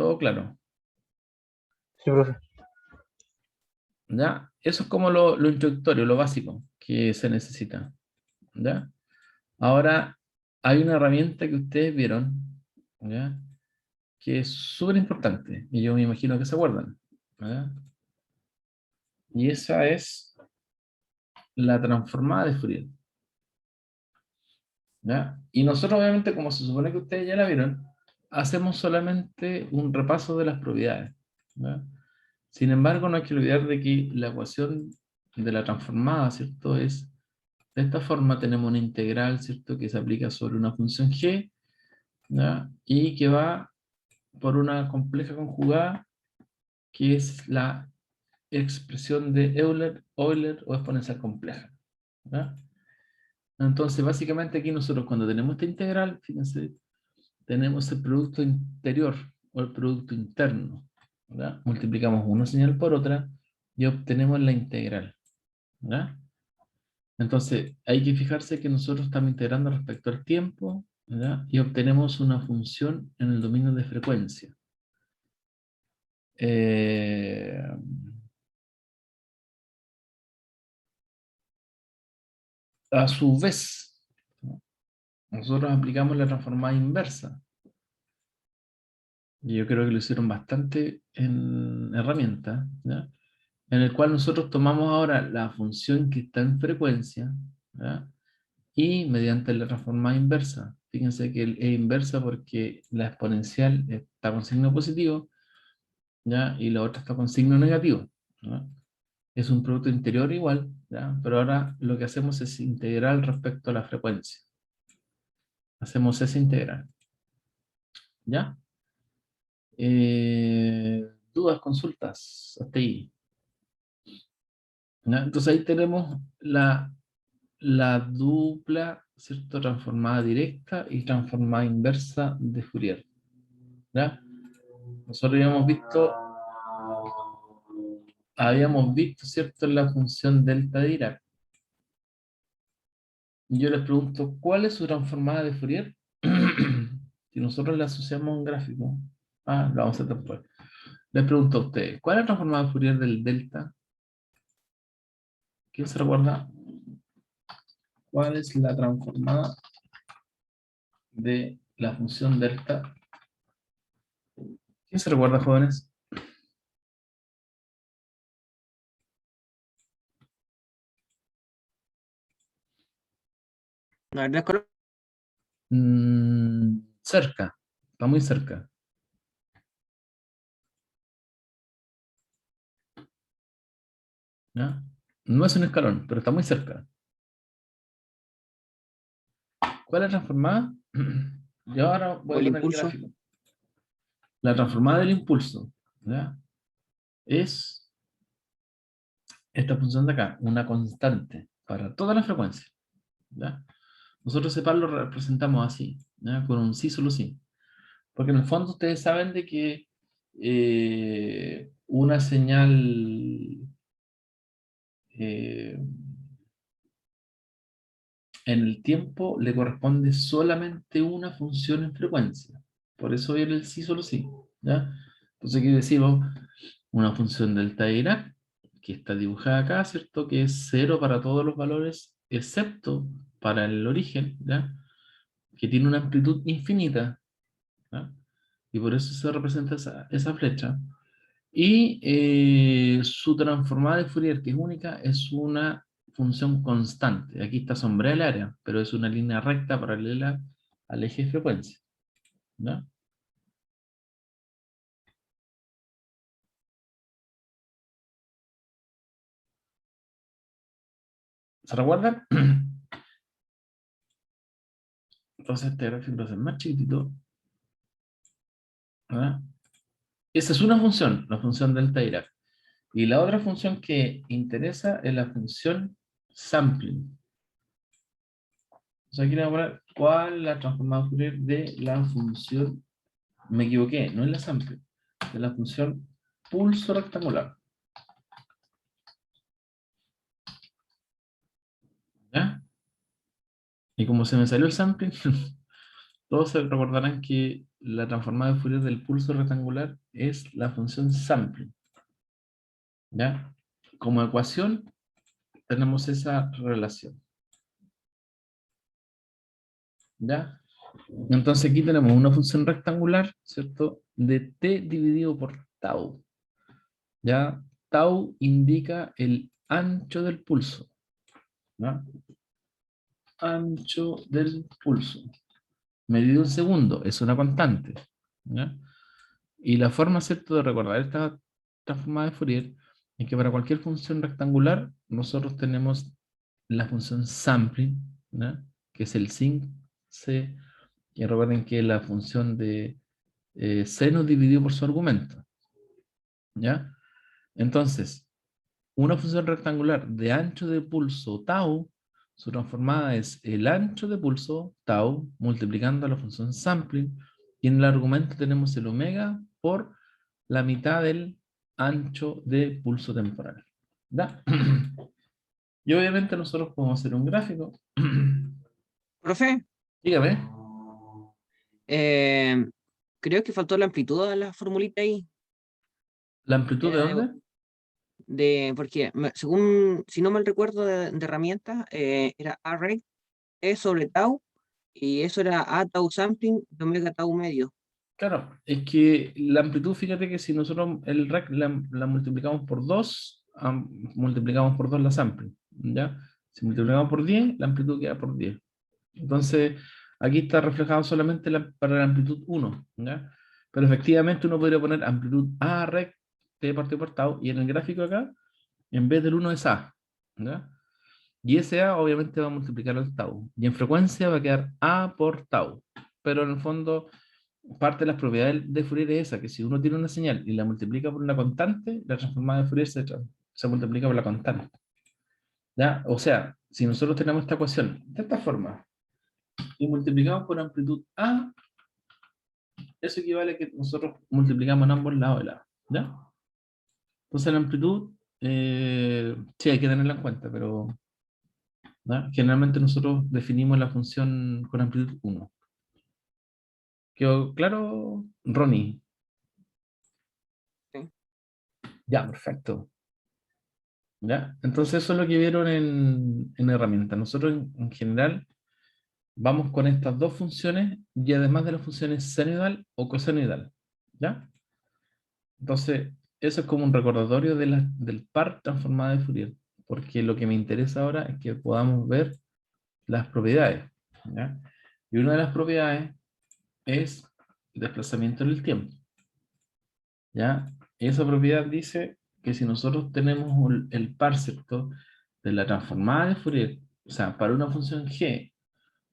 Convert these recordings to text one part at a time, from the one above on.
¿Todo claro? Sí, profe. ¿Ya? Eso es como lo introductorio, lo básico que se necesita. ¿Ya? Ahora, hay una herramienta que ustedes vieron, ¿ya? Que es súper importante, y yo me imagino que se acuerdan. ¿Ya? Y esa es la transformada de Fourier. ¿Ya? Y nosotros, obviamente, como se supone que ustedes ya la vieron, hacemos solamente un repaso de las propiedades. ¿Ya? Sin embargo, no hay que olvidar de que la ecuación de la transformada, ¿cierto? Es, de esta forma tenemos una integral, ¿cierto? Que se aplica sobre una función g, ¿ya? Y que va por una compleja conjugada, que es la expresión de Euler, Euler o exponencial compleja. ¿Ya? Entonces, básicamente aquí nosotros cuando tenemos esta integral, fíjense, tenemos el producto interior o el producto interno. ¿Ya? Multiplicamos una señal por otra y obtenemos la integral. ¿Ya? Entonces, hay que fijarse que nosotros estamos integrando respecto al tiempo, ¿ya? Y obtenemos una función en el dominio de frecuencia. Eh, a su vez, ¿no? Nosotros aplicamos la transformada inversa. Y yo creo que lo hicieron bastante en herramienta, ¿ya? En el cual nosotros tomamos ahora la función que está en frecuencia, ¿ya? Y mediante la transformada inversa. Fíjense que es inversa porque la exponencial está con signo positivo, ¿ya? Y la otra está con signo negativo, ¿ya? Es un producto interior igual, ¿ya? Pero ahora lo que hacemos es integral respecto a la frecuencia. Hacemos esa integral, ¿ya? ¿Dudas, consultas? Hasta ahí. ¿Ya? Entonces ahí tenemos la dupla, ¿cierto? Transformada directa y transformada inversa de Fourier. ¿Ya? Nosotros habíamos visto, ¿cierto? La función delta de Dirac. Y yo les pregunto, ¿cuál es su transformada de Fourier? Si nosotros la asociamos a un gráfico. Ah, lo vamos a hacer después. Les pregunto a ustedes, ¿cuál es la transformada de Fourier del delta? ¿Quién se recuerda? ¿Cuál es la transformada de la función delta? ¿Quién se recuerda, jóvenes? La verdad es que Cerca, está muy cerca. ¿Ya? No es un escalón, pero está muy cerca. ¿Cuál es la transformada? Yo ahora voy a el poner el impulso. gráfico. La transformada del impulso, ¿ya? Es esta función de acá, una constante para toda la frecuencia, ¿ya? Nosotros ese par lo representamos así, ¿ya? Con un sí solo sí. Porque en el fondo ustedes saben de que una señal eh, en el tiempo le corresponde solamente una función en frecuencia. Por eso viene el sí solo sí, ¿ya? Entonces aquí decimos una función delta de Dirac, que está dibujada acá, ¿cierto? Que es cero para todos los valores, excepto para el origen, ¿ya? Que tiene una amplitud infinita, ¿ya? Y por eso se representa esa flecha. Y su transformada de Fourier, que es única, es una función constante. Aquí está sombreada el área, pero es una línea recta paralela al eje de frecuencia, ¿ya? ¿Se recuerdan? Entonces este gráfico lo hace más chiquitito, ¿verdad? Esa es una función, la función delta Dirac. Y la otra función que interesa es la función sampling. O sea, aquí le voy a poner cuál es la transformada Fourier de la función, me equivoqué, no es la sampling, de la función pulso rectangular. ¿Ya? Y como se me salió el sampling, todos se recordarán que la transformada de Fourier del pulso rectangular es la función sampling, ¿ya? Como ecuación tenemos esa relación, ¿ya? Entonces aquí tenemos una función rectangular, ¿cierto? De t dividido por tau, ¿ya? Tau indica el ancho del pulso, ¿ya? Ancho del pulso. Medido en segundo, es una constante, ¿ya? Y la forma, ¿cierto?, de recordar esta transformada de Fourier es que para cualquier función rectangular nosotros tenemos la función sampling, ¿ya? Que es el sin c, y recuerden que es la función de seno dividido por su argumento, ¿ya? Entonces, una función rectangular de ancho de pulso tau, su transformada es el ancho de pulso tau multiplicando la función sampling, y en el argumento tenemos el omega por la mitad del ancho de pulso temporal, ¿ya? Y obviamente nosotros podemos hacer un gráfico. Profe, Dígame, eh, creo que faltó la amplitud de la formulita ahí. ¿la amplitud de Era dónde? porque según, si no mal recuerdo de herramientas, era array E sobre tau, y eso era A tau sampling de omega tau medio. Claro, es que la amplitud, fíjate que si nosotros el RAC la multiplicamos por 2, multiplicamos por 2 la sample, ¿ya? Si multiplicamos por 10, la amplitud queda por 10. Entonces, aquí está reflejado solamente para la amplitud 1, ¿ya? Pero efectivamente uno podría poner amplitud A rec t partido por tau, y en el gráfico acá, en vez del 1 es A, ¿ya? Y ese A obviamente va a multiplicar el tau, y en frecuencia va a quedar A por tau, pero en el fondo parte de las propiedades de Fourier es esa, que si uno tiene una señal y la multiplica por una constante, la transformada de Fourier se multiplica por la constante, ¿ya? O sea, si nosotros tenemos esta ecuación de esta forma y multiplicamos por amplitud A, eso equivale a que nosotros multiplicamos en ambos lados del A, ¿ya? Entonces la amplitud, sí hay que tenerla en cuenta, pero ¿ya? Generalmente nosotros definimos la función con amplitud 1. ¿Quedó claro, Ronnie? Sí. Ya, perfecto. ¿Ya? Entonces eso es lo que vieron en herramientas. Nosotros en general vamos con estas dos funciones y además de las funciones senoidal o cosenoidal, ¿ya? Entonces eso es como un recordatorio del par transformada de Fourier, porque lo que me interesa ahora es que podamos ver las propiedades, ¿ya? Y una de las propiedades es desplazamiento en el tiempo, ¿ya? Y esa propiedad dice que si nosotros tenemos el par, ¿cierto?, de la transformada de Fourier, o sea, para una función g,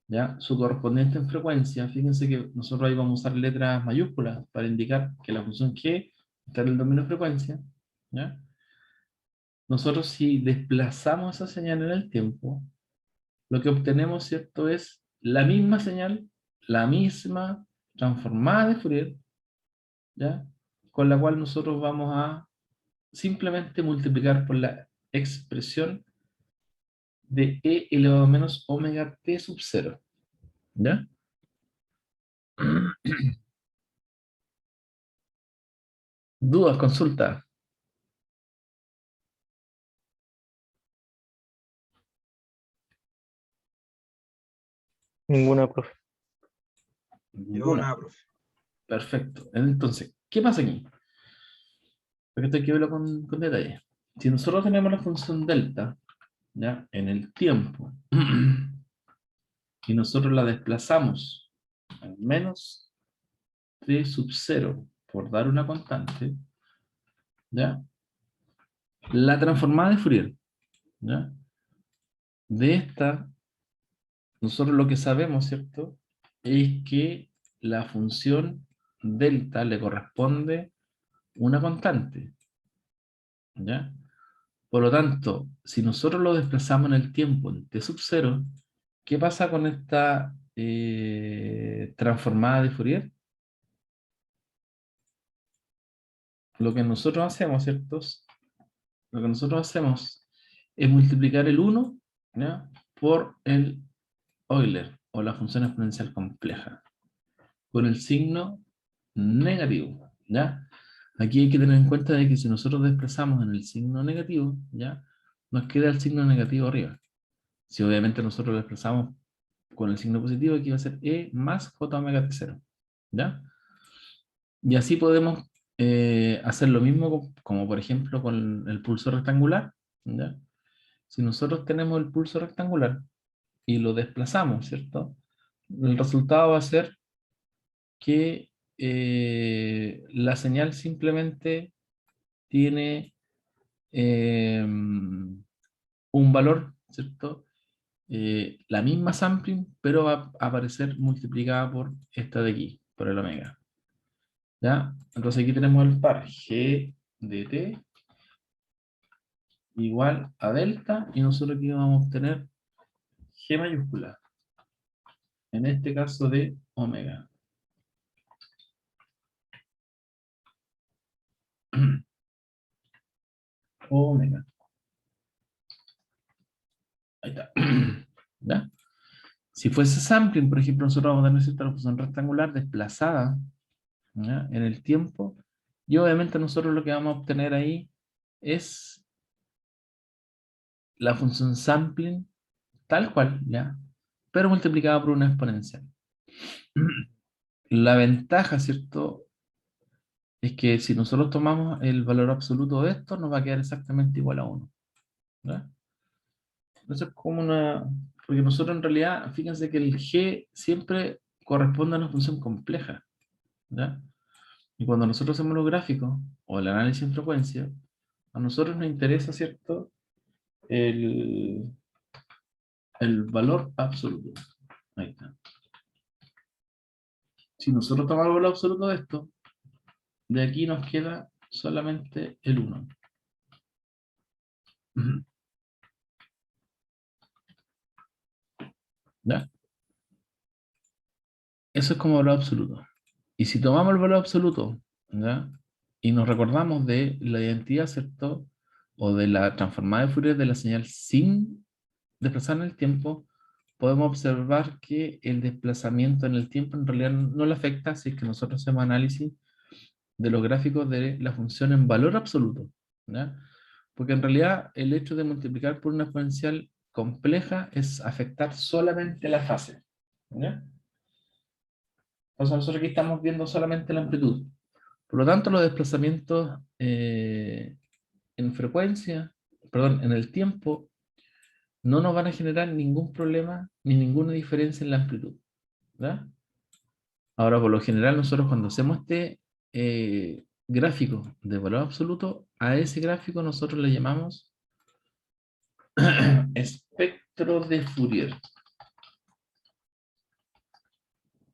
¿ya?, su correspondiente en frecuencia, fíjense que nosotros ahí vamos a usar letras mayúsculas para indicar que la función g está en el dominio de frecuencia, ¿ya? Nosotros si desplazamos esa señal en el tiempo, lo que obtenemos, ¿cierto?, es la misma señal, la misma transformada de Fourier, ¿ya?, con la cual nosotros vamos a simplemente multiplicar por la expresión de e elevado a menos omega t sub 0, ¿ya? ¿Dudas, consultas? Ninguna, profe. Yo nada, profe. Perfecto. Entonces, ¿qué pasa aquí? Porque esto hay que verlo con detalle. Si nosotros tenemos la función delta, ¿ya?, en el tiempo, y nosotros la desplazamos al menos t sub 0 por dar una constante, ¿ya?, la transformada de Fourier, ¿ya?, de esta, nosotros lo que sabemos, ¿cierto?, es que la función delta le corresponde una constante, ¿ya? Por lo tanto, si nosotros lo desplazamos en el tiempo en t sub 0, ¿qué pasa con esta transformada de Fourier? Lo que nosotros hacemos, ¿cierto? Lo que nosotros hacemos es multiplicar el 1, ¿ya?, por el Euler, o la función exponencial compleja, con el signo negativo, ¿ya? Aquí hay que tener en cuenta de que si nosotros desplazamos en el signo negativo, ¿ya? Nos queda el signo negativo arriba. Si obviamente nosotros lo desplazamos con el signo positivo, aquí va a ser E más J omega T0, ¿ya? Y así podemos hacer lo mismo como por ejemplo con el pulso rectangular, ¿ya? Si nosotros tenemos el pulso rectangular y lo desplazamos, ¿cierto? El resultado va a ser que la señal simplemente tiene un valor, ¿cierto? La misma sampling, pero va a aparecer multiplicada por esta de aquí, por el omega. ¿Ya? Entonces aquí tenemos el par G de T igual a delta, y nosotros aquí vamos a obtener G mayúscula, en este caso de omega. Omega. Ahí está. ¿Ya? Si fuese sampling, por ejemplo, nosotros vamos a tener cierta función rectangular desplazada, ¿ya?, en el tiempo, y obviamente nosotros lo que vamos a obtener ahí es la función sampling tal cual, ¿ya?, pero multiplicada por una exponencial. La ventaja, ¿cierto?, es que si nosotros tomamos el valor absoluto de esto, nos va a quedar exactamente igual a 1. ¿Ya? Entonces, como una... Porque nosotros en realidad, fíjense que el G siempre corresponde a una función compleja, ¿ya? Y cuando nosotros hacemos los gráficos, o el análisis en frecuencia, a nosotros nos interesa, ¿cierto?, el valor absoluto. Ahí está. Si nosotros tomamos el valor absoluto de esto, de aquí nos queda solamente el 1. ¿Ya? Eso es como valor absoluto. Y si tomamos el valor absoluto, ¿ya?, y nos recordamos de la identidad, ¿cierto?, o de la transformada de Fourier de la señal sin desplazar en el tiempo, podemos observar que el desplazamiento en el tiempo en realidad no le afecta si es que nosotros hacemos análisis de los gráficos de la función en valor absoluto, ¿ya? Porque en realidad el hecho de multiplicar por una exponencial compleja es afectar solamente la fase, ¿ya? Entonces nosotros aquí estamos viendo solamente la amplitud. Por lo tanto, los desplazamientos en frecuencia, perdón, en el tiempo, no nos van a generar ningún problema ni ninguna diferencia en la amplitud, ¿verdad? Ahora, por lo general, nosotros cuando hacemos este gráfico de valor absoluto, a ese gráfico nosotros le llamamos espectro de Fourier.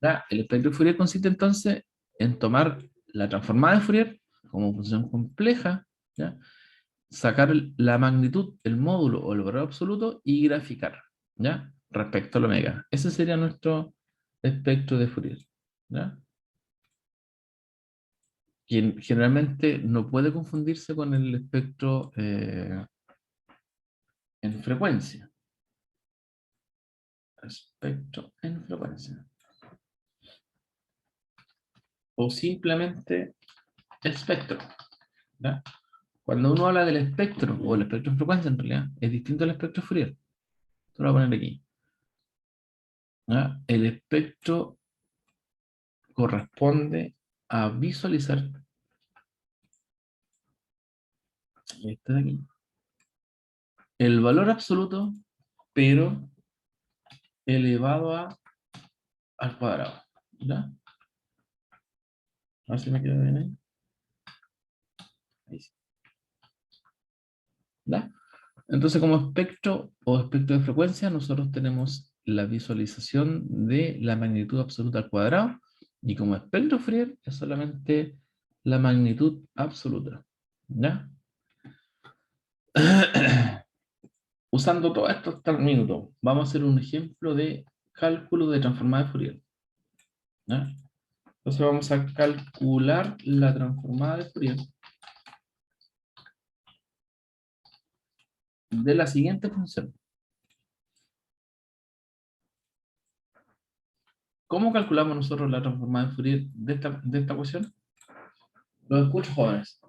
¿Verdad? El espectro de Fourier consiste entonces en tomar la transformada de Fourier como función compleja, ¿ya?, sacar la magnitud, el módulo o el valor absoluto y graficar, ¿ya?, respecto al omega. Ese sería nuestro espectro de Fourier, ¿ya?, que generalmente no puede confundirse con el espectro en frecuencia. Espectro en frecuencia. O simplemente espectro, ¿ya? Cuando uno habla del espectro, o el espectro en frecuencia en realidad, es distinto al espectro Fourier. Esto lo voy a poner aquí, ¿ya? El espectro corresponde a visualizar este de aquí, el valor absoluto, pero elevado al cuadrado, ¿ya? A ver si me queda bien ahí. Ahí sí. ¿Ya? Entonces, como espectro o espectro de frecuencia, nosotros tenemos la visualización de la magnitud absoluta al cuadrado, y como espectro Fourier es solamente la magnitud absoluta, ¿ya? Usando todo esto hasta el minuto, vamos a hacer un ejemplo de cálculo de transformada de Fourier, ¿ya? Entonces vamos a calcular la transformada de Fourier de la siguiente función. ¿Cómo calculamos nosotros la transformada de Fourier de esta ecuación? Los escucho, jóvenes.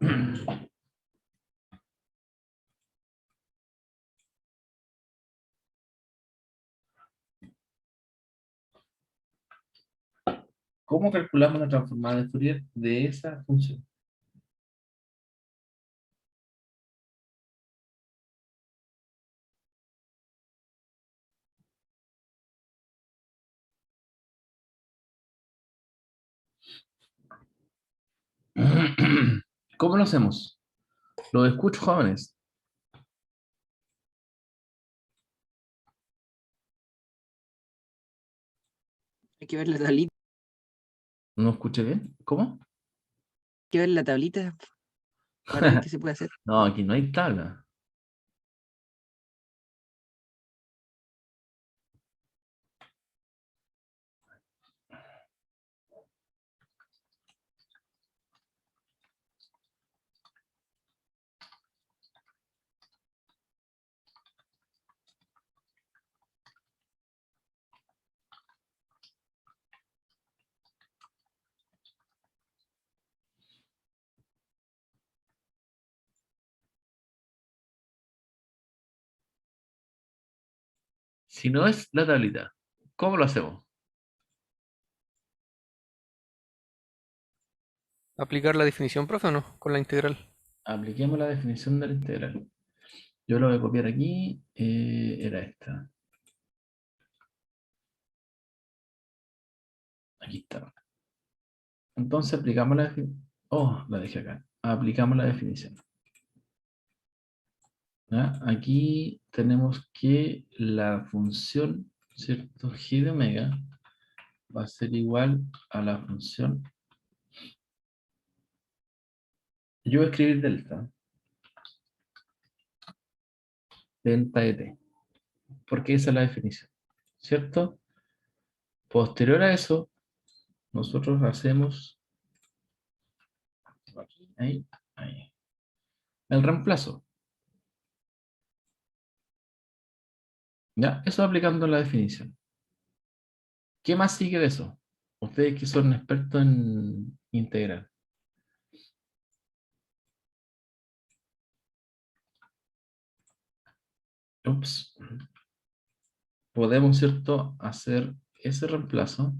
¿Cómo calculamos la transformada de Fourier de esa función? ¿Cómo lo hacemos? Los escucho, jóvenes. Hay que ver la tablita, ¿No escuché bien? ¿Cómo? hay que ver la tablita para ver qué se puede hacer. No, aquí no hay tabla. Si no es la tablita, ¿cómo lo hacemos? ¿Aplicar la definición, profe, o no? Con la integral. Apliquemos la definición de la integral. Yo lo voy a copiar aquí. Era esta. Aquí está. Entonces aplicamos la definición. Oh, la dejé acá. Aplicamos la definición. ¿Ya? Aquí tenemos que la función, ¿cierto? G de omega va a ser igual a la función. Yo voy a escribir delta. Delta de t. Porque esa es la definición. ¿Cierto? Posterior a eso, nosotros hacemos aquí, ahí, ahí. El reemplazo. ¿Ya? Eso aplicando la definición. ¿Qué más sigue de eso? Ustedes que son expertos en integral. Ups. Podemos, ¿cierto?, hacer ese reemplazo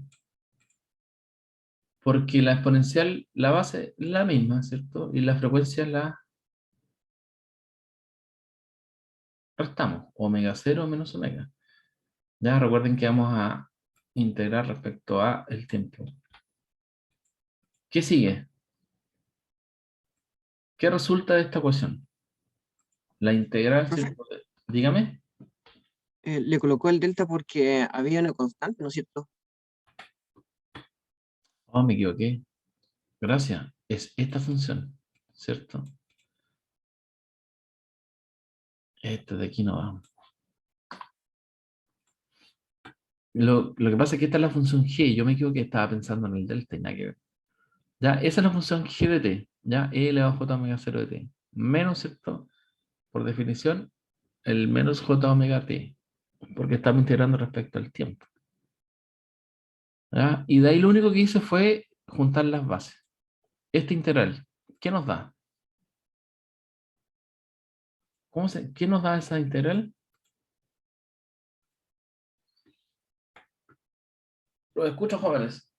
porque la exponencial, la base es la misma, ¿cierto? Y la frecuencia la restamos, omega cero menos omega. Ya recuerden que vamos a integrar respecto a el tiempo. ¿Qué sigue? ¿Qué resulta de esta ecuación? La integral, Profe, ¿cierto? Dígame. le colocó el delta porque había una constante, ¿no es cierto? Oh, me equivoqué. Gracias. Es esta función, ¿cierto? Esta de aquí no va. Lo que pasa es que esta es la función g. Yo me equivoqué, estaba pensando en el delta y nada que ver. Ya, esa es la función g de t. Ya, e elevado a j omega 0 de t. Menos, ¿cierto? Por definición, el menos j omega t. Porque estamos integrando respecto al tiempo. ¿Ya? Y de ahí lo único que hice fue juntar las bases. Este integral, ¿qué nos da? ¿Qué nos da esa integral? Lo escucho, jóvenes.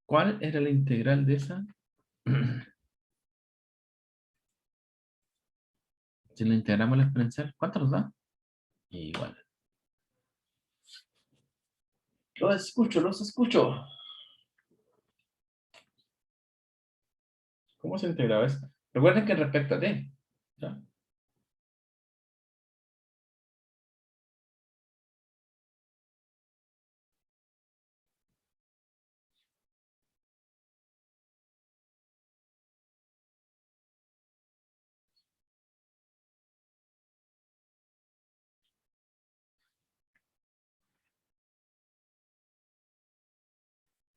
¿Cuál era la integral de esa? Si la integramos a la exponencial, ¿cuánto nos da? Igual. Los escucho, los escucho. ¿Cómo se integraba eso? Recuerden que respecto a t. ¿Ya?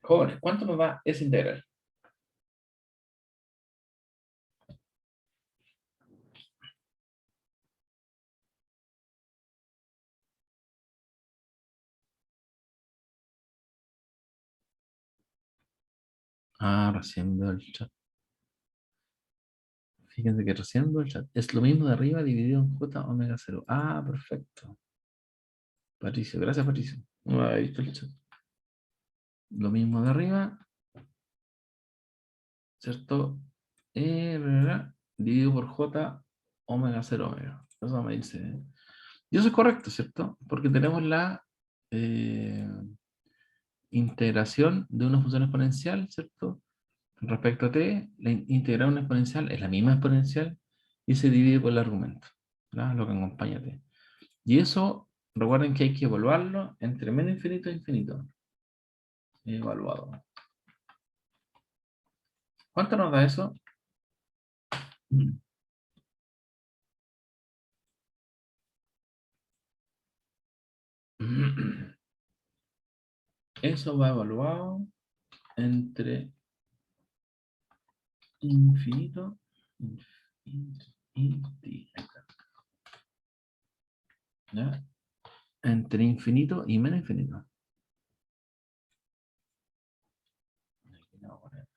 Jóvenes, ¿cuánto nos da esa integral? Ah, recién veo el chat. Fíjense que recién veo el chat. Es lo mismo de arriba dividido en j omega 0. Ah, perfecto. Patricio, gracias Patricio. No había visto el chat. Lo mismo de arriba, ¿cierto? Dividido por j omega 0 omega. Eso me dice. Y eso es correcto, ¿cierto? Porque tenemos la eh, integración de una función exponencial, ¿cierto? Respecto a t, la integrar una exponencial es la misma exponencial y se divide por el argumento, ¿no? Lo que acompaña a t. Y eso, recuerden que hay que evaluarlo entre menos infinito e infinito. Evaluado. ¿Cuánto nos da eso? Eso va evaluado entre infinito y t. ¿Ya? Entre infinito y menos infinito. Aquí lo voy a poner.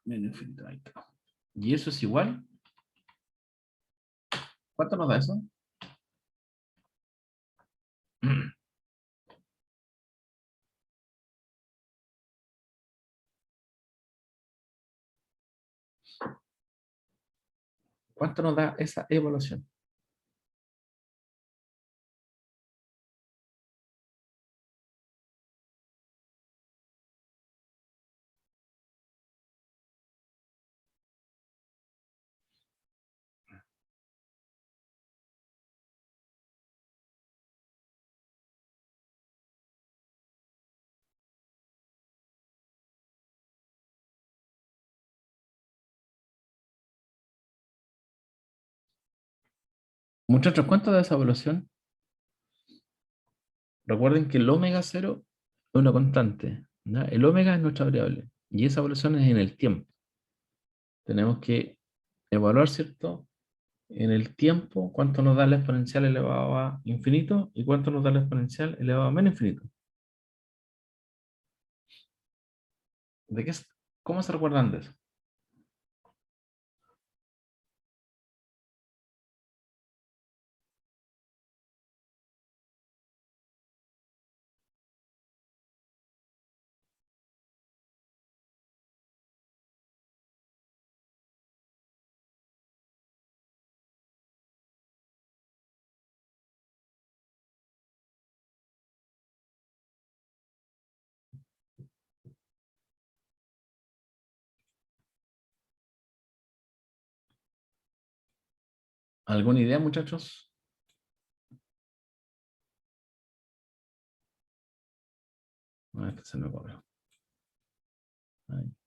Menos infinito, ahí está. Y eso es igual. ¿Cuánto nos da eso? ¿Cuánto nos da esa evaluación? Muchachos, ¿cuánto da esa evaluación? Recuerden que el omega 0 es una constante, ¿ya? El omega es nuestra variable y esa evaluación es en el tiempo. Tenemos que evaluar, ¿cierto? En el tiempo, cuánto nos da la exponencial elevado a infinito y cuánto nos da la exponencial elevado a menos infinito. ¿De qué ¿Cómo se recuerdan de eso? ¿Alguna idea, muchachos? No, este se me ocurrió. Ahí.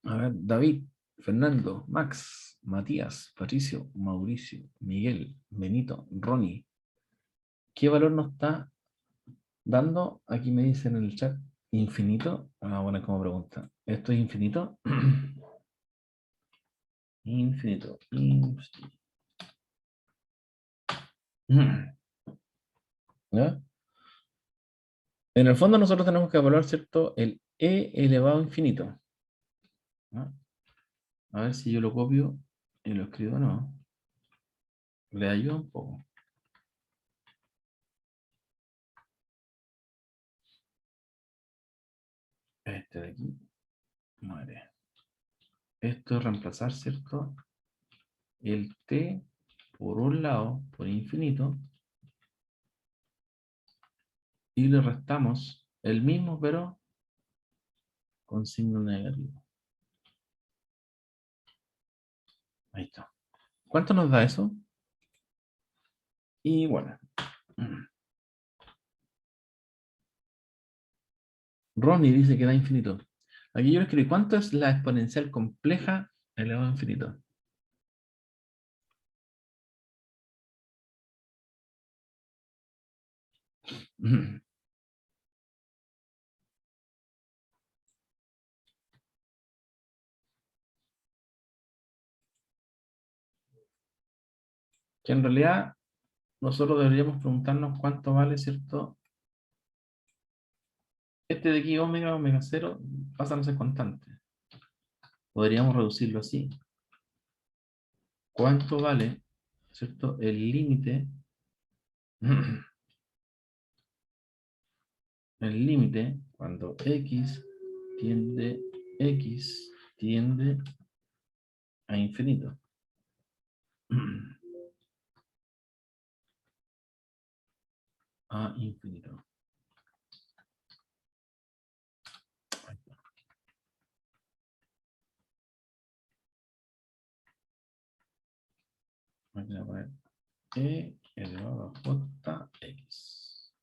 A ver, David, Fernando, Max, Matías, Patricio, Mauricio, Miguel, Benito, Ronnie. ¿Qué valor nos está dando? Aquí me dicen en el chat, infinito. Ah, bueno, como pregunta. ¿Esto es infinito? Infinito. ¿Ya? En el fondo nosotros tenemos que evaluar, ¿cierto? El e elevado a infinito. ¿Ya? A ver si yo lo copio y lo escribo o no. Le ayuda un poco. Este de aquí. Madre. Esto es reemplazar, ¿cierto? El t por un lado, por infinito, y le restamos el mismo, pero con signo negativo. Ahí está. ¿Cuánto nos da eso? Y bueno. Ronnie dice que da infinito. Aquí yo escribí, ¿cuánto es la exponencial compleja elevado a infinito? Que en realidad nosotros deberíamos preguntarnos cuánto vale, ¿cierto? Este de aquí, omega, omega cero, pasan a ser constante. Podríamos reducirlo así. ¿Cuánto vale, ¿cierto? El límite, el límite cuando x tiende a infinito. A infinito. Voy a poner e elevado a jx.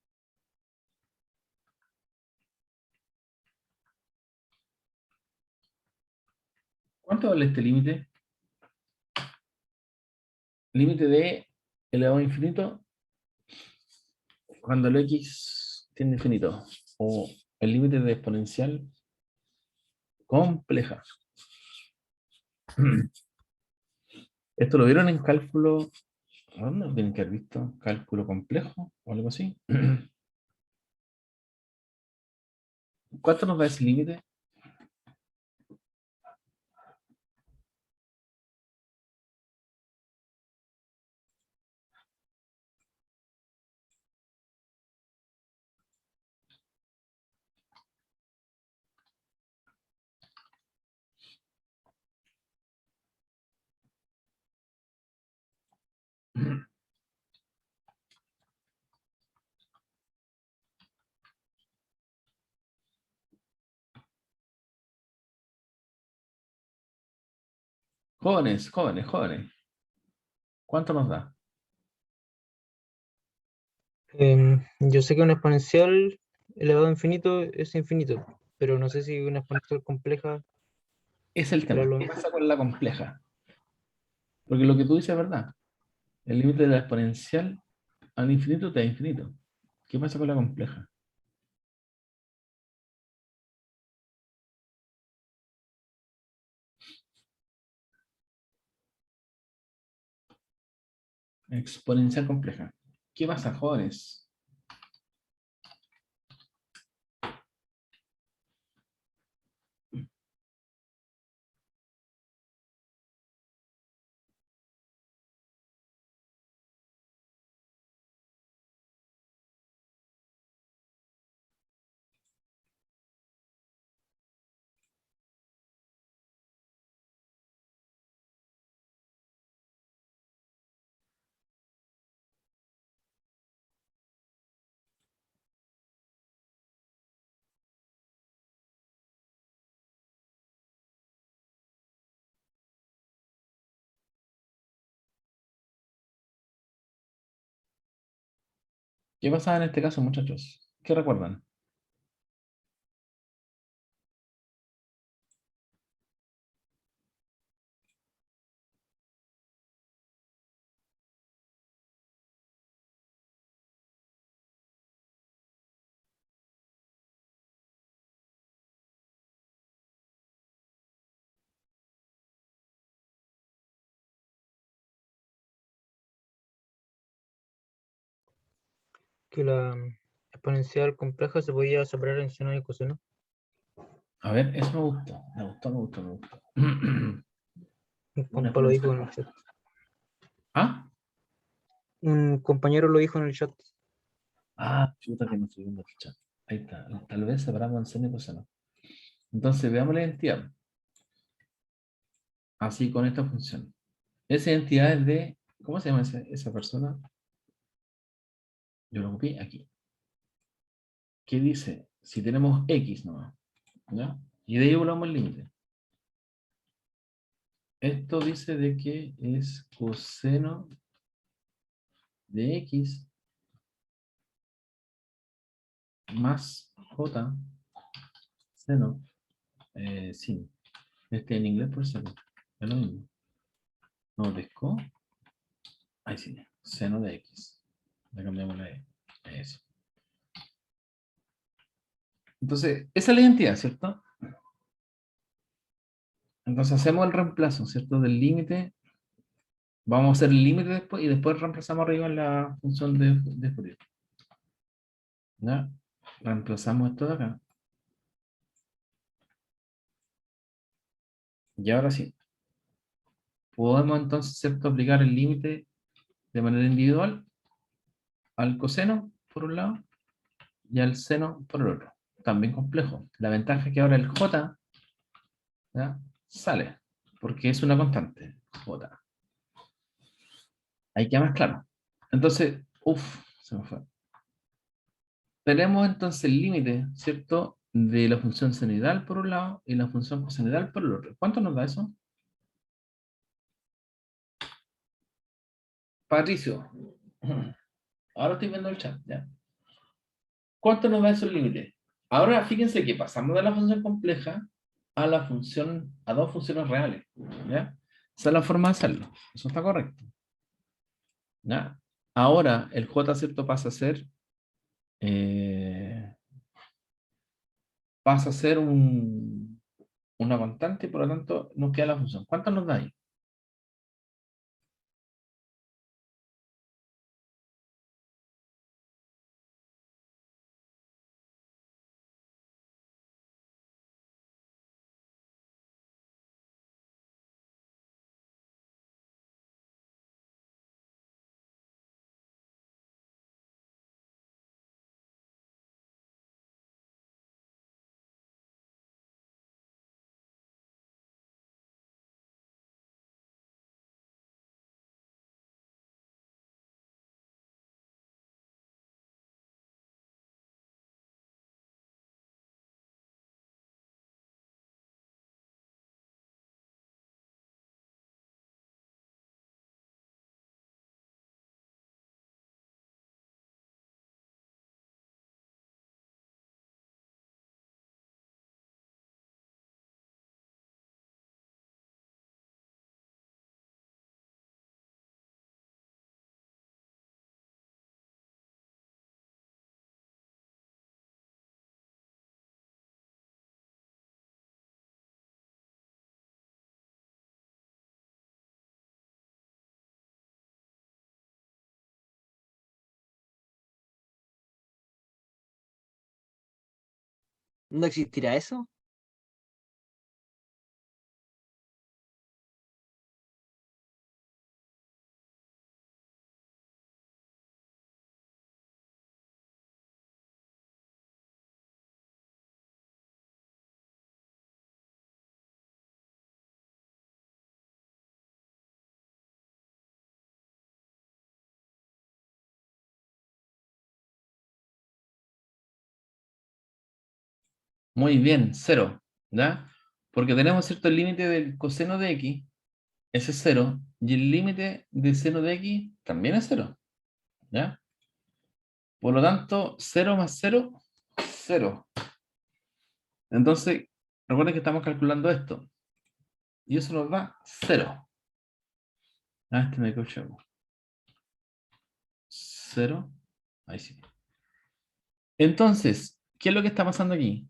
¿Cuánto vale este límite? Límite de elevado a infinito cuando el x tiende a infinito. O el límite de exponencial compleja. ¿Esto lo vieron en cálculo? ¿Dónde lo tienen que haber visto? ¿Cálculo complejo o algo así? ¿Cuánto nos da ese límite? Jóvenes, jóvenes, jóvenes. ¿Cuánto nos da? Yo sé que una exponencial elevado a infinito es infinito, pero no sé si una exponencial compleja Es el será tema. lo ¿Qué mismo. pasa con la compleja? Porque lo que tú dices es verdad. El límite de la exponencial al infinito te da infinito. ¿Qué pasa con la compleja? Exponencial compleja. ¿Qué pasa, jóvenes? ¿Qué pasaba en este caso, muchachos? ¿Qué recuerdan? Que la exponencial compleja se podía separar en seno y coseno. A ver, eso me gustó. Me gustó, me gustó, me gustó. Un Una compa lo dijo en el exponencial. chat. ¿Ah? Un compañero lo dijo en el chat. Ah, chuta que no estoy viendo el chat. Ahí está. Tal vez separamos en seno y coseno. Entonces, veamos la identidad. Así con esta función. Esa identidad es de... ¿Cómo se llama esa persona? Yo lo copié aquí. ¿Qué dice? Si tenemos x nomás, ¿ya? Y de ahí volvamos el límite. Esto dice de que es coseno de X más J seno. Sí, en inglés por seno. Es lo mismo. No, desco. Ahí sí, seno de X. Le cambiamos la E. Eso. Entonces, esa es la identidad, ¿cierto? Entonces hacemos el reemplazo, ¿cierto? Del límite. Vamos a hacer el límite después y después reemplazamos arriba en la función de Fourier. ¿Ya? Reemplazamos esto de acá. Y ahora sí. Podemos entonces, ¿cierto? Aplicar el límite de manera individual al coseno, por un lado, y al seno, por el otro. También complejo. La ventaja es que ahora el J, ¿ya? Sale, porque es una constante, J. Ahí queda más claro. Entonces, se me fue. Tenemos entonces el límite, ¿cierto? De la función senoidal por un lado y la función cosenoidal por el otro. ¿Cuánto nos da eso? Patricio. Ahora estoy viendo el chat, ¿ya? ¿Cuánto nos da eso el límite? Ahora fíjense que pasamos de la función compleja a la función, a dos funciones reales, ¿ya? Esa es la forma de hacerlo. Eso está correcto. ¿Ya? Ahora el J, ¿cierto? Pasa a ser una constante y por lo tanto nos queda la función. ¿Cuánto nos da ahí? ¿No existirá eso? Muy bien, cero, ¿ya? Porque tenemos cierto el límite del coseno de X, ese es cero, y el límite del seno de X también es cero, ¿ya? Por lo tanto, 0 más 0, 0. Entonces, recuerden que estamos calculando esto, y eso nos da 0. Este me coche. 0, ahí sí. Entonces, ¿qué es lo que está pasando aquí?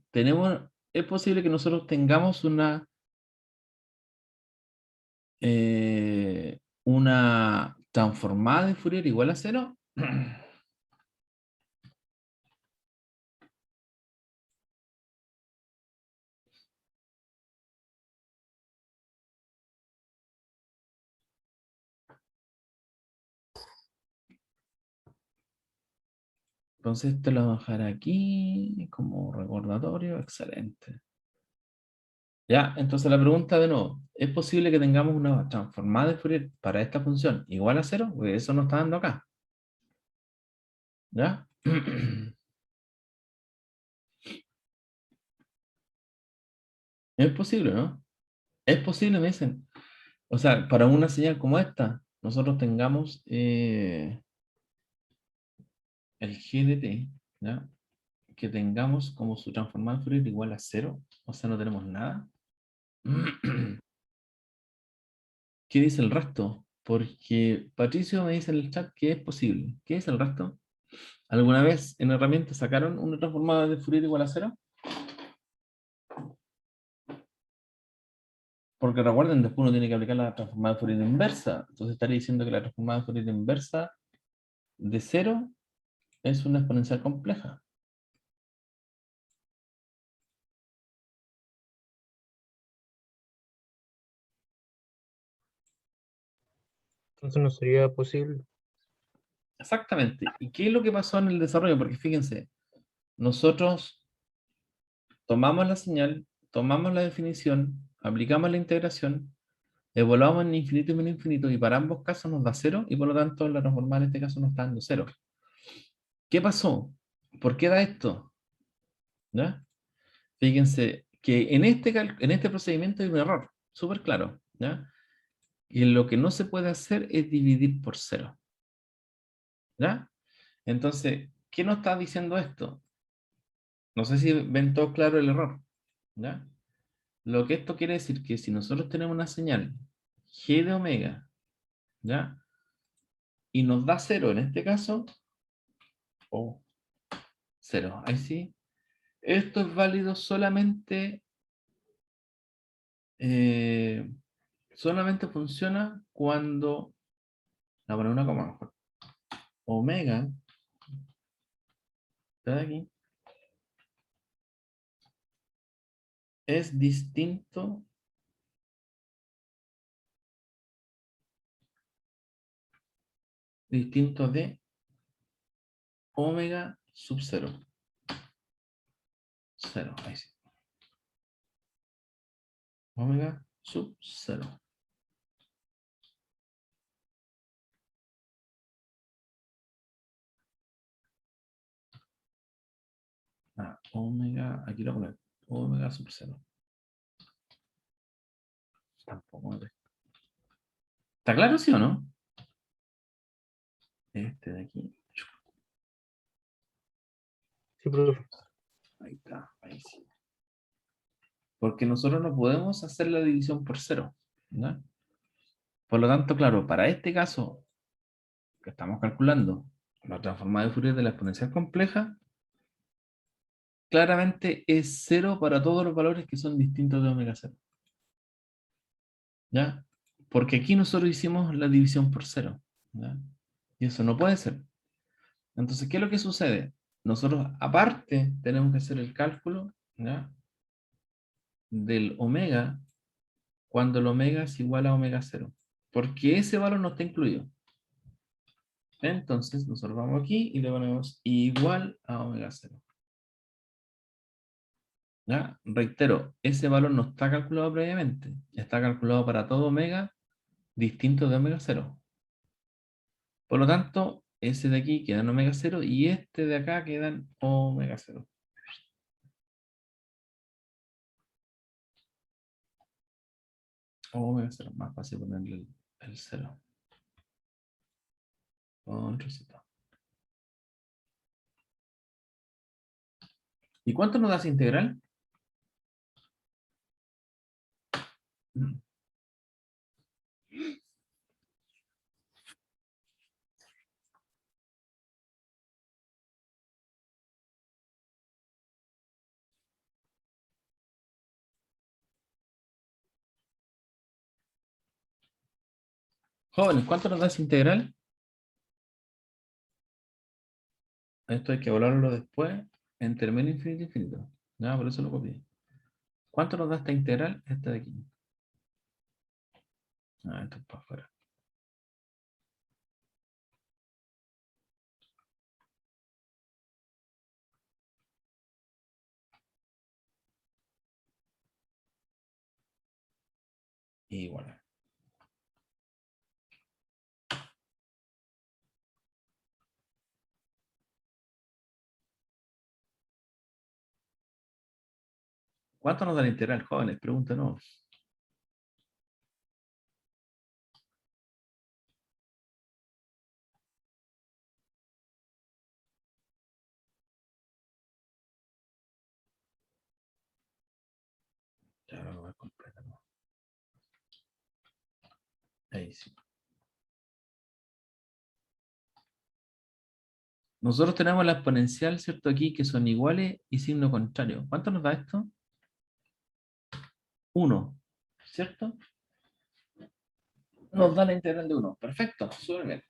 Es posible que nosotros tengamos una transformada de Fourier igual a 0. Entonces esto lo voy a dejar aquí como recordatorio. Excelente. Ya, entonces la pregunta de nuevo, ¿es posible que tengamos una transformada de Fourier para esta función igual a 0? Porque eso nos está dando acá. ¿Ya? Es posible, ¿no? Es posible, me dicen. O sea, para una señal como esta, nosotros tengamos el G de t, ¿ya? Que tengamos como su transformada de Fourier igual a 0, o sea, no tenemos nada. ¿Qué dice el resto? Porque Patricio me dice en el chat que es posible. ¿Qué dice el resto? ¿Alguna vez en herramientas sacaron una transformada de Fourier igual a 0? Porque recuerden, después uno tiene que aplicar la transformada de Fourier inversa. Entonces estaría diciendo que la transformada de Fourier inversa de 0 es una exponencial compleja. Entonces no sería posible. Exactamente. ¿Y qué es lo que pasó en el desarrollo? Porque fíjense, nosotros tomamos la señal, tomamos la definición, aplicamos la integración, evaluamos en infinito y menos infinito, y para ambos casos nos da 0, y por lo tanto la transformada en este caso nos está dando 0. ¿Qué pasó? ¿Por qué da esto? ¿Ya? Fíjense que en este procedimiento hay un error, súper claro. ¿Ya? Y lo que no se puede hacer es dividir por 0. ¿Ya? Entonces, ¿qué nos está diciendo esto? No sé si ven todo claro el error. ¿Ya? Lo que esto quiere decir que si nosotros tenemos una señal g de omega, ¿ya? Y nos da 0 en este caso, o 0, ahí sí. Esto es válido solamente, eh, solamente funciona cuando, la poner una coma mejor, omega, está aquí, es distinto de omega sub 0. 0, ahí sí. Omega sub 0. Omega, aquí lo pongo, omega sub 0. Tampoco me pesca. ¿Está claro, sí o no? Este de aquí. Sí, profe. Ahí está, ahí sí. Porque nosotros no podemos hacer la división por 0. ¿No? Por lo tanto, claro, para este caso que estamos calculando, la transformada de Fourier de la exponencial compleja, claramente es 0 para todos los valores que son distintos de omega 0. ¿Ya? Porque aquí nosotros hicimos la división por 0. ¿Ya? Y eso no puede ser. Entonces, ¿qué es lo que sucede? Nosotros, aparte, tenemos que hacer el cálculo, ¿ya? Del omega cuando el omega es igual a omega 0. Porque ese valor no está incluido. Entonces, nosotros vamos aquí y le ponemos igual a omega 0. ¿Ya? Reitero, ese valor no está calculado previamente. Está calculado para todo omega distinto de omega 0. Por lo tanto, ese de aquí queda en omega 0 y este de acá queda en omega 0. Omega 0, más fácil ponerle el 0. Control Z. ¿Y cuánto nos da esa integral? Jóvenes, ¿cuánto nos da esa integral? Esto hay que evaluarlo después en términos infinito infinito. Ya, por eso lo copié. ¿Cuánto nos da esta integral? Esta de aquí. Esto es para afuera. Y bueno. ¿Cuánto nos da la integral, jóvenes? Pregúntanos. Ahí sí. Nosotros tenemos la exponencial, ¿cierto? Aquí que son iguales y signo contrario. ¿Cuánto nos da esto? 1, ¿cierto? Nos da la integral de 1. Perfecto, súper bien.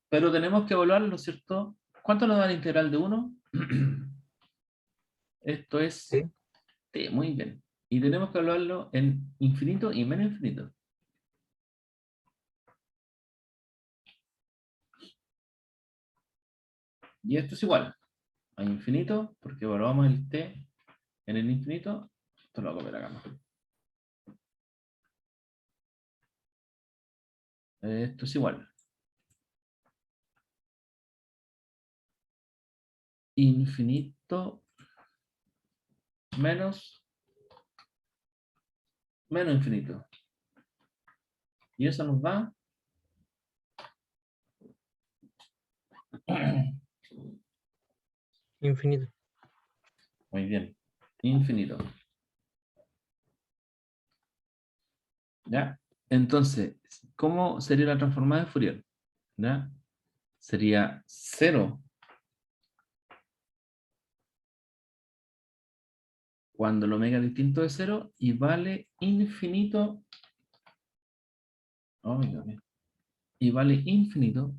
Pero tenemos que evaluarlo, ¿cierto? ¿Cuánto nos da la integral de 1? Esto es Sí. t, muy bien. Y tenemos que evaluarlo en infinito y menos infinito. Y esto es igual a infinito, porque evaluamos el t en el infinito. Esto lo voy a copiar acá. Esto es igual. Infinito menos infinito. Y eso nos da Infinito. muy bien, infinito. ¿Ya? Entonces, ¿cómo sería la transformada de Fourier? ¿Ya? Sería 0 cuando el omega es distinto de 0 y vale infinito. Oh, Dios mío. Y vale infinito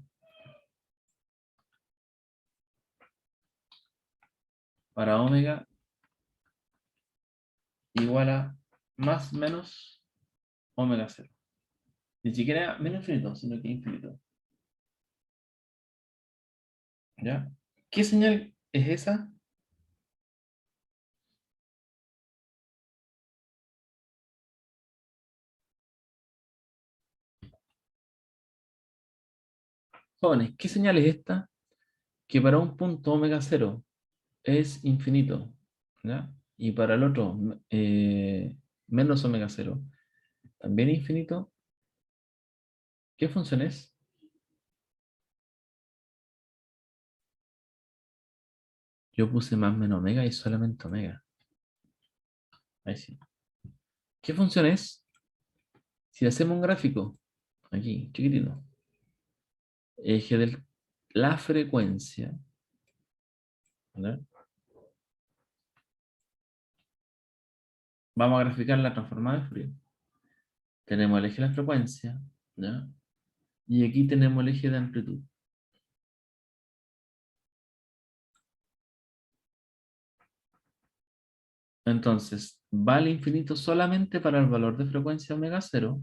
para omega igual a más menos omega 0. Ni siquiera menos infinito, sino que infinito. ¿Ya? ¿Qué señal es esa? Jóvenes, ¿qué señal es esta? Que para un punto omega 0 es infinito, ¿ya? Y para el otro, menos omega 0, también infinito. ¿Qué función es? Yo puse más menos omega y solamente omega. Ahí sí. ¿Qué función es? Si hacemos un gráfico, aquí, chiquitito, eje de la frecuencia, ¿verdad? Vamos a graficar la transformada de Fourier. Tenemos el eje de la frecuencia, ¿ya? Y aquí tenemos el eje de amplitud. Entonces, vale infinito solamente para el valor de frecuencia omega 0.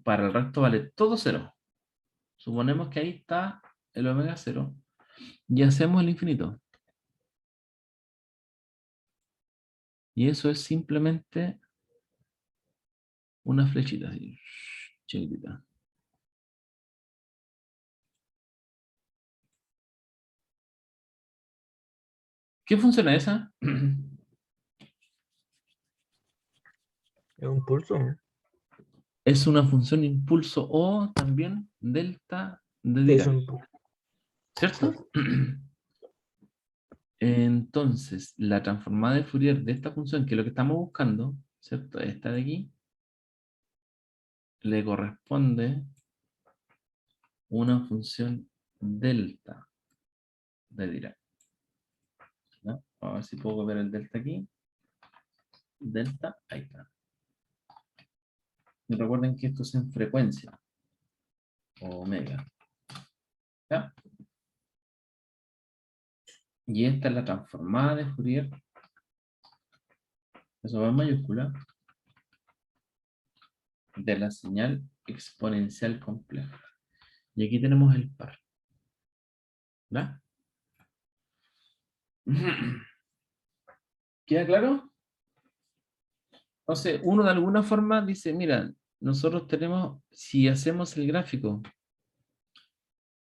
Para el resto vale todo 0. Suponemos que ahí está el omega 0. Y hacemos el infinito. Y eso es simplemente una flechita así, chiquitita. ¿Qué función es esa? Es un pulso, ¿no? Es una función impulso o también delta de Sí, es Dirac, un pulso. ¿cierto? Entonces, la transformada de Fourier de esta función, que es lo que estamos buscando, ¿cierto? Esta de aquí, le corresponde una función delta de Dirac, ¿no? Vamos a ver si puedo ver el delta aquí. Delta, ahí está. Y recuerden que esto es en frecuencia, omega. ¿Ya? Y esta es la transformada de Fourier, eso va en mayúscula, de la señal exponencial compleja. Y aquí tenemos el par. ¿Ya? ¿Queda claro? Entonces, uno de alguna forma dice, mira, nosotros tenemos, si hacemos el gráfico,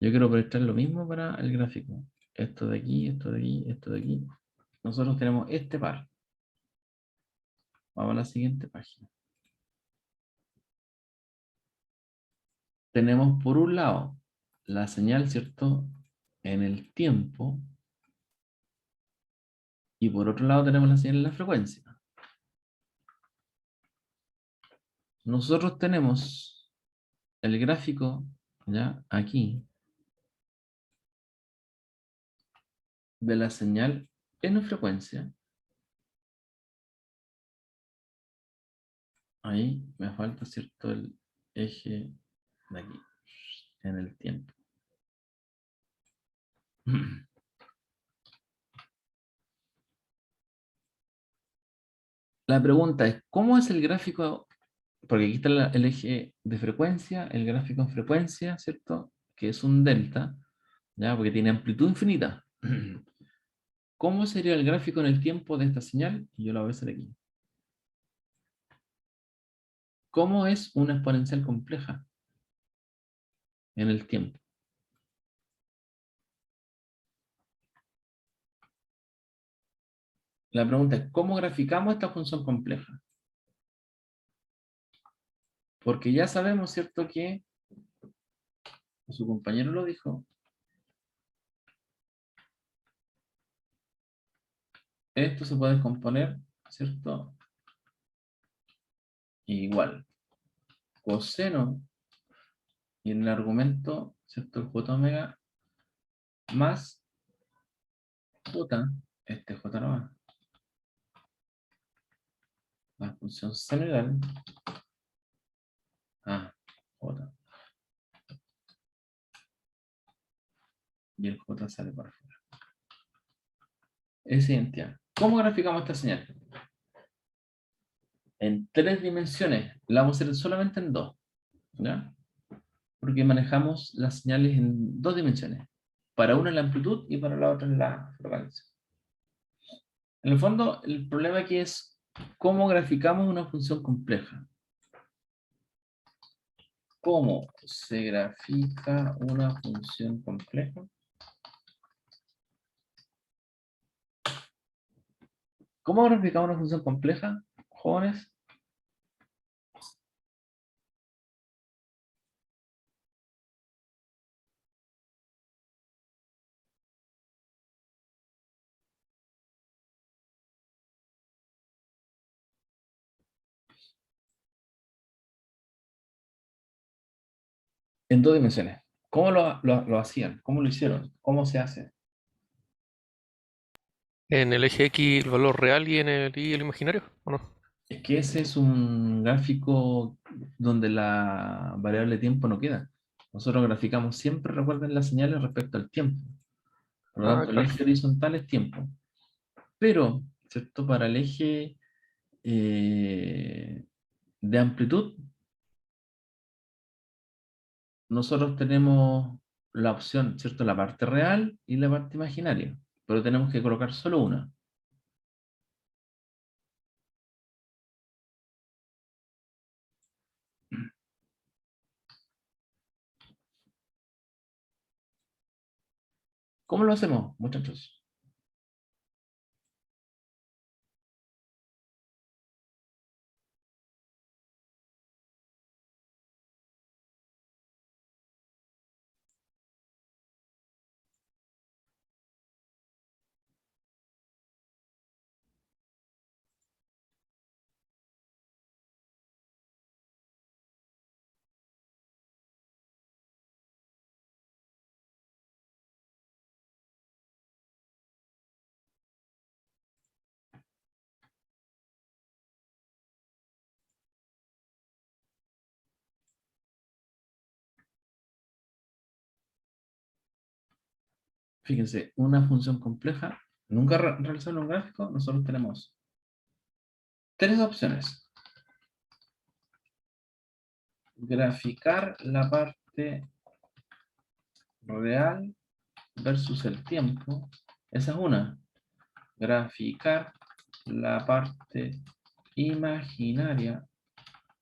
yo quiero proyectar lo mismo para el gráfico. Esto de aquí, esto de aquí, esto de aquí. Nosotros tenemos este par. Vamos a la siguiente página. Tenemos por un lado la señal, ¿cierto? En el tiempo. Y por otro lado tenemos la señal en la frecuencia. nosotros tenemos el gráfico, ya, aquí, de la señal en frecuencia. Ahí me falta, ¿cierto? El eje de aquí, en el tiempo. La pregunta es, ¿cómo es el gráfico? Porque aquí está el eje de frecuencia, el gráfico en frecuencia, ¿cierto? Que es un delta, ¿ya? Porque tiene amplitud infinita. ¿Cómo sería el gráfico en el tiempo de esta señal? Y yo la voy a hacer aquí. ¿Cómo es una exponencial compleja en el tiempo? La pregunta es, ¿cómo graficamos esta función compleja? Porque ya sabemos, ¿cierto? Que su compañero lo dijo. Esto se puede componer, ¿cierto? Igual. Coseno y en el argumento, ¿cierto? El j omega más j, este j nomás, la función senoidal a j. Y el j sale para afuera. Es identidad. ¿Cómo graficamos esta señal? En 3 dimensiones. La vamos a hacer solamente en 2. ¿Ya? Porque manejamos las señales en 2 dimensiones. Para una en la amplitud y para la otra en la frecuencia. En el fondo, el problema aquí es cómo graficamos una función compleja. ¿Cómo se grafica una función compleja? ¿Cómo graficamos una función compleja, jóvenes? En 2 dimensiones. ¿Cómo lo hacían? ¿Cómo lo hicieron? ¿Cómo se hace? En el eje X el valor real y en el Y el imaginario, ¿o no? Es que ese es un gráfico donde la variable tiempo no queda. Nosotros graficamos siempre, recuerden, las señales respecto al tiempo. Por lo Ah, tanto, el claro. eje horizontal es tiempo. Pero, ¿cierto? Para el eje de amplitud, nosotros tenemos la opción, ¿cierto? La parte real y la parte imaginaria. Pero tenemos que colocar solo una. ¿Cómo lo hacemos, muchachos? Fíjense, una función compleja, nunca realizando un gráfico, nosotros tenemos 3 opciones. Graficar la parte real versus el tiempo. Esa es una. Graficar la parte imaginaria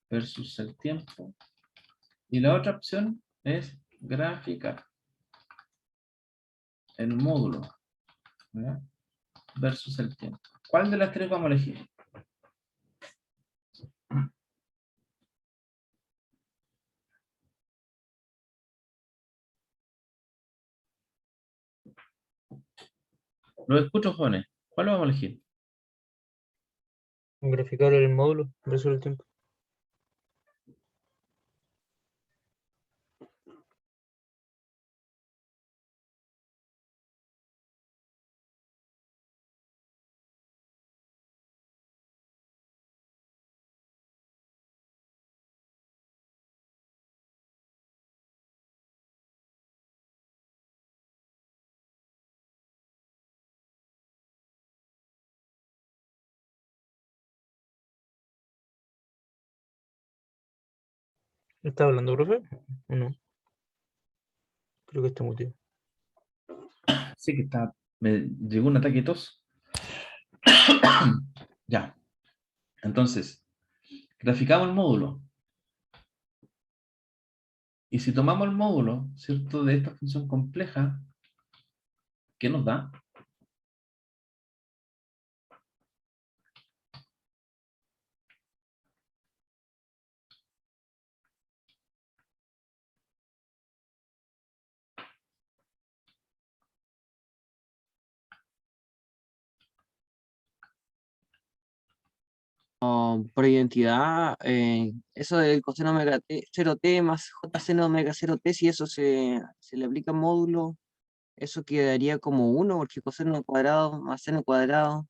versus el tiempo. Y la otra opción es graficar el módulo, ¿verdad? Versus el tiempo. ¿Cuál de las 3 vamos a elegir? Los escucho, jóvenes. ¿Cuál vamos a elegir? Graficar el módulo versus el tiempo. ¿Está hablando, profe? ¿O no? Creo que está muteado. Sí que está, me llegó un ataque de tos. Ya, entonces, graficamos el módulo. Y si tomamos el módulo, ¿cierto?, de esta función compleja, ¿qué nos da? Por identidad, eso del coseno omega t, 0t más j seno omega 0t, si eso se le aplica módulo, eso quedaría como 1, porque coseno cuadrado más seno cuadrado.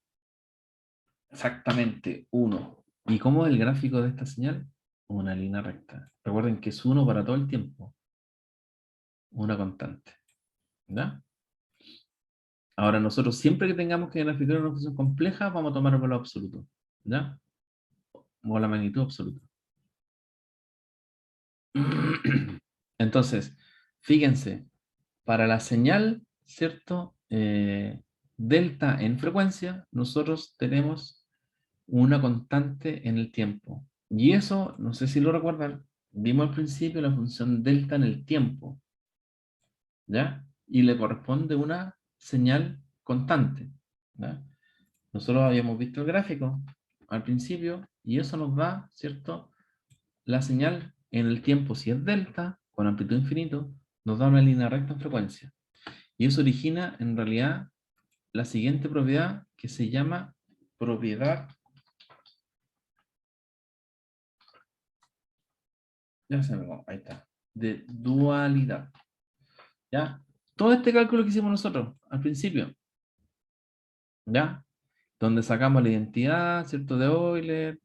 Exactamente, 1. ¿Y cómo es el gráfico de esta señal? Una línea recta. Recuerden que es 1 para todo el tiempo. Una constante. ¿Ya? Ahora nosotros siempre que tengamos que graficar una función compleja, vamos a tomar el valor absoluto. ¿Ya? O la magnitud absoluta. Entonces, fíjense, para la señal, ¿cierto? Delta en frecuencia, nosotros tenemos una constante en el tiempo. Y eso, no sé si lo recuerdan, vimos al principio la función delta en el tiempo, ¿ya? Y le corresponde una señal constante, ¿ya? Nosotros habíamos visto el gráfico al principio y eso nos da, ¿cierto?, la señal en el tiempo, si es delta, con amplitud infinito, nos da una línea recta en frecuencia. Y eso origina, en realidad, la siguiente propiedad que se llama propiedad, ya se me va, ahí está, de dualidad. ¿Ya? Todo este cálculo que hicimos nosotros al principio, ¿ya? Donde sacamos la identidad, ¿cierto?, de Euler,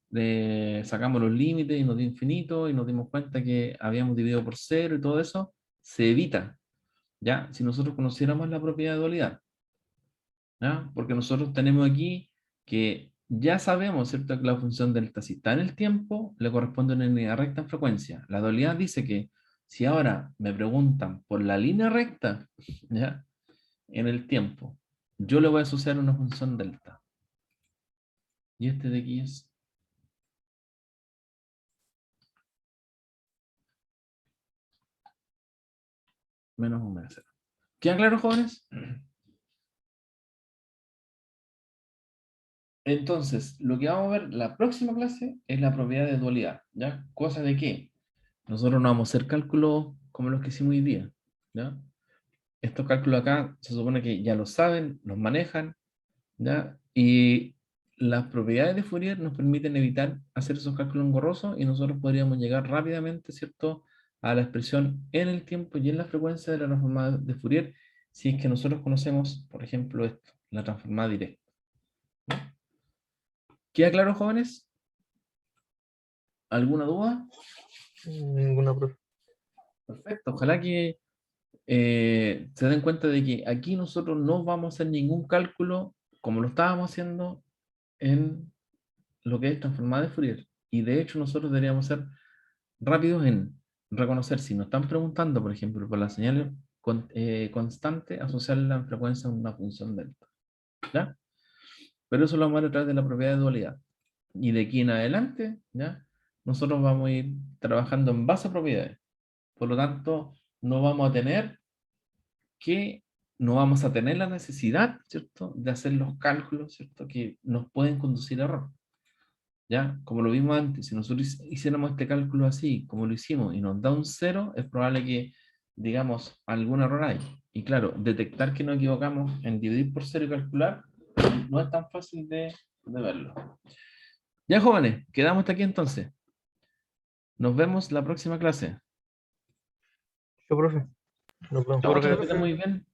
sacamos los límites y nos dio infinito, y nos dimos cuenta que habíamos dividido por cero y todo eso, se evita, ¿ya? Si nosotros conociéramos la propiedad de dualidad, ¿ya? Porque nosotros tenemos aquí que ya sabemos, ¿cierto?, que la función delta, si está en el tiempo, le corresponde una línea recta en frecuencia. La dualidad dice que si ahora me preguntan por la línea recta, ¿ya?, en el tiempo, yo le voy a asociar una función delta. Y este de aquí es menos o menos 0. ¿Queda claro, jóvenes? Entonces, lo que vamos a ver la próxima clase es la propiedad de dualidad, ¿ya? Cosa de que nosotros no vamos a hacer cálculos como los que hicimos hoy día, ¿ya? Estos cálculos acá se supone que ya los saben, los manejan, ¿ya? Y las propiedades de Fourier nos permiten evitar hacer esos cálculos engorrosos y nosotros podríamos llegar rápidamente, ¿cierto?, a la expresión en el tiempo y en la frecuencia de la transformada de Fourier, si es que nosotros conocemos, por ejemplo, esto, la transformada directa. ¿No? ¿Queda claro, jóvenes? ¿Alguna duda? Ninguna, profe. Perfecto. Ojalá que se den cuenta de que aquí nosotros no vamos a hacer ningún cálculo como lo estábamos haciendo en lo que es transformada de Fourier. Y de hecho nosotros deberíamos ser rápidos en reconocer si nos están preguntando, por ejemplo, por la señal constante, asociarla en frecuencia a una función delta. ¿Ya? Pero eso lo vamos a ver a través de la propiedad de dualidad. Y de aquí en adelante, ¿ya?, nosotros vamos a ir trabajando en base a propiedades. Por lo tanto, no vamos a tener la necesidad, ¿cierto?, de hacer los cálculos, ¿cierto?, que nos pueden conducir a error. ¿Ya? Como lo vimos antes, si nosotros hiciéramos este cálculo así, como lo hicimos, y nos da un 0, es probable que, digamos, algún error hay. Y claro, detectar que nos equivocamos en dividir por 0 y calcular, no es tan fácil de verlo. Ya, jóvenes, quedamos hasta aquí entonces. Nos vemos la próxima clase. Yo, profe. Nos vemos. Yo creo Que que estén muy bien.